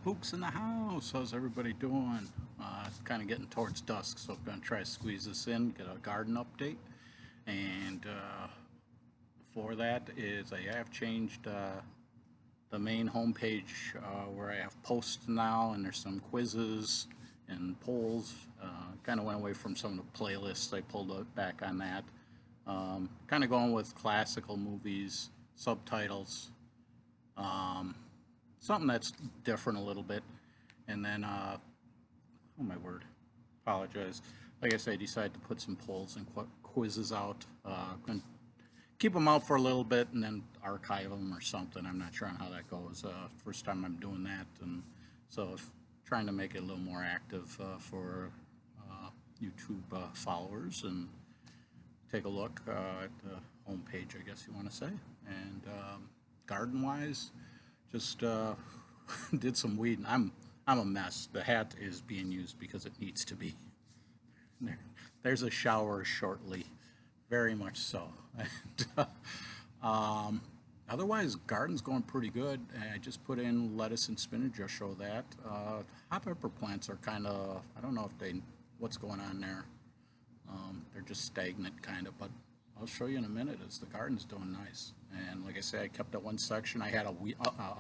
Fuchs in the house. How's everybody doing? It's kind of getting towards dusk, so I'm going to try to squeeze this in, get a garden update. And for that is I have changed the main homepage where I have posts now, and there's some quizzes and polls. Kind of went away from some of the playlists. I pulled it back on that. Kind of going with classical movies, subtitles, um, something that's different a little bit. And then, oh my word, apologize. Like I said, I decided to put some polls and quizzes out. Gonna keep them out for a little bit and then archive them or something. I'm not sure on how that goes. First time I'm doing that, and so trying to make it a little more active for YouTube followers and take a look at the homepage, I guess you want to say. And garden-wise, just did some weeding. I'm a mess. The hat is being used because it needs to be. There's a shower shortly, very much so. And, otherwise, garden's going pretty good. I just put in lettuce and spinach. I'll show that. Hot pepper plants are kind of, I don't know if they, what's going on there. They're just stagnant kind of, but I'll show you in a minute as the garden's doing nice. And like I say, I kept that one section. I had to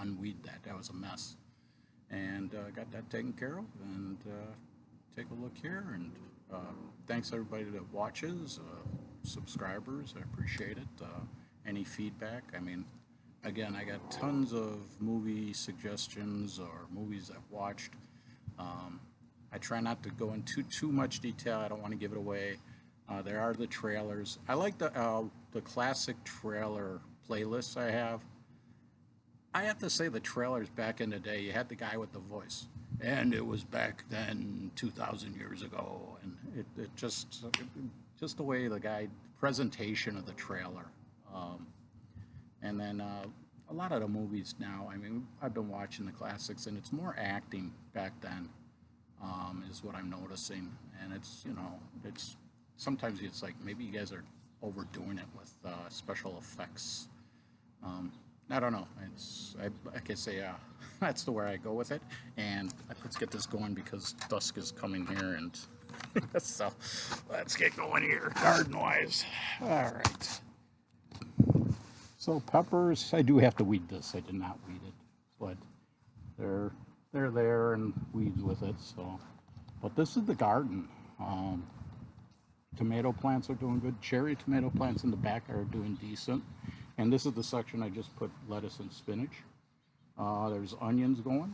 unweed that. That was a mess. And got that taken care of. And take a look here. And thanks everybody that watches, subscribers. I appreciate it. Any feedback. I mean, again, I got tons of movie suggestions or movies I've watched. I try not to go into too much detail. I don't want to give it away. There are the trailers. I like the classic trailer playlists I have. I have to say the trailers back in the day, you had the guy with the voice. And it was back then 2,000 years ago. And it just the way the guy, presentation of the trailer. And then a lot of the movies now, I mean, I've been watching the classics and it's more acting back then. Is what I'm noticing, and it's it's sometimes it's like maybe you guys are overdoing it with special effects. I don't know. I can say that's the way I go with it. And let's get this going because dusk is coming here, and so let's get going here garden wise. All right. So peppers, I do have to weed this. I did not weed it, but they're they're there and weeds with it. So, but this is the garden. Tomato plants are doing good. Cherry tomato plants in the back are doing decent. And this is the section I just put lettuce and spinach. There's onions going,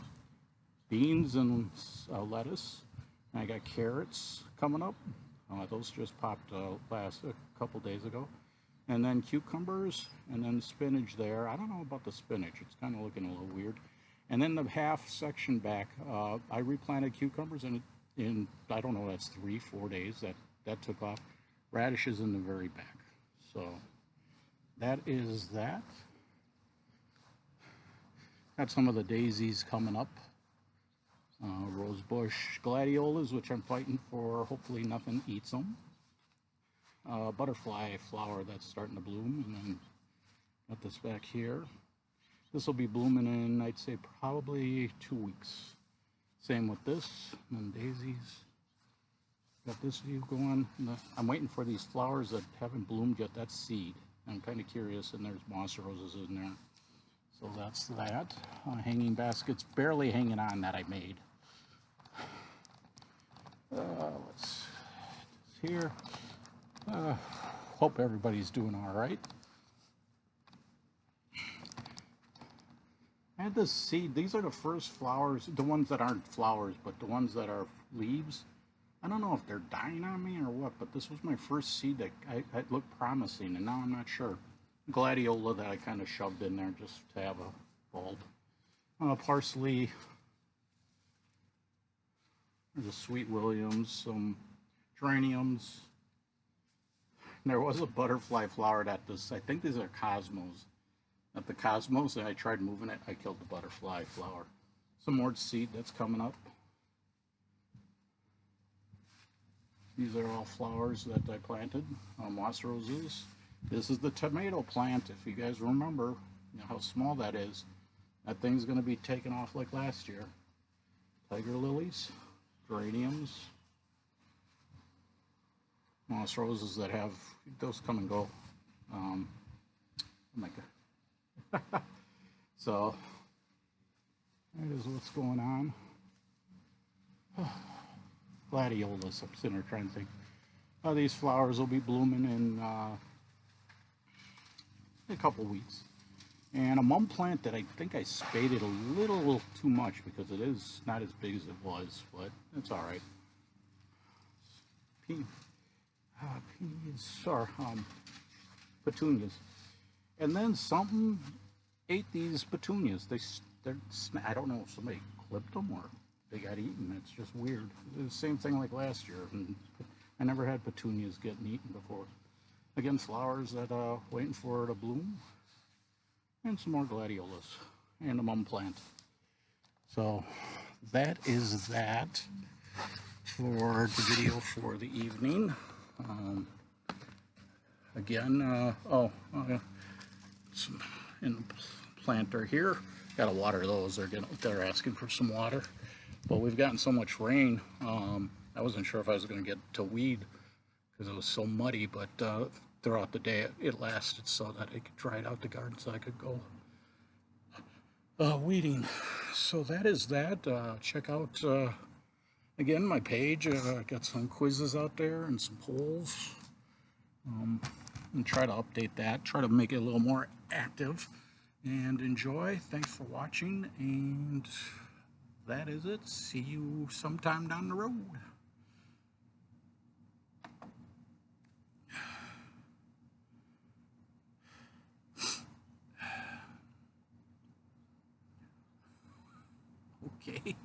beans and lettuce. And I got carrots coming up. Those just popped last a couple days ago. And then cucumbers and then spinach there. I don't know about the spinach. It's kind of looking a little weird. And then the half section back, I replanted cucumbers in I don't know, that's 3-4 days that took off. Radishes in the very back. So that is that. Got some of the daisies coming up. Rosebush gladiolas, which I'm fighting for. Hopefully nothing eats them. Butterfly flower that's starting to bloom, and then got this back here. This will be blooming in, I'd say, probably 2 weeks. Same with this, and then daisies. Got this view going. I'm waiting for these flowers that haven't bloomed yet. That's seed. I'm kind of curious, and there's moss roses in there. So that's that. Hanging baskets, barely hanging on that I made. Let's here. Hope everybody's doing all right. I had this seed. These are the first flowers, the ones that aren't flowers, but the ones that are leaves. I don't know if they're dying on me or what, but this was my first seed that I looked promising, and now I'm not sure. Gladiola that I kind of shoved in there just to have a bulb. Parsley. There's a Sweet Williams, some geraniums. And there was a butterfly flower that this, I think these are cosmos. At the cosmos, and I tried moving it, I killed the butterfly flower. Some more seed that's coming up. These are all flowers that I planted, moss roses. This is the tomato plant, if you guys remember how small that is. That thing's going to be taken off like last year. tiger lilies, geraniums, moss roses that have, those come and go. Oh my God. So, that is what's going on. Gladiolas, I'm sitting there trying to think. These flowers will be blooming in a couple weeks. And a mum plant that I think I spaded a little too much because it is not as big as it was, but it's all right. Petunias. And then something ate these petunias. I don't know if somebody clipped them or they got eaten. It's just weird. It's the same thing like last year. And I never had petunias getting eaten before. Again, flowers that waiting for it to bloom. And some more gladiolas and a mum plant. So that is that for the video for the evening. Again, some in the planter here. Got to water those. They're asking for some water. But we've gotten so much rain. I wasn't sure if I was going to get to weed because it was so muddy. But throughout the day, it lasted so that it could dry out the garden, so I could go weeding. So that is that. Check out again my page. I got some quizzes out there and some polls. And try to update that, try to make it a little more active, and enjoy. Thanks for watching, and that is it. See you sometime down the road. Okay.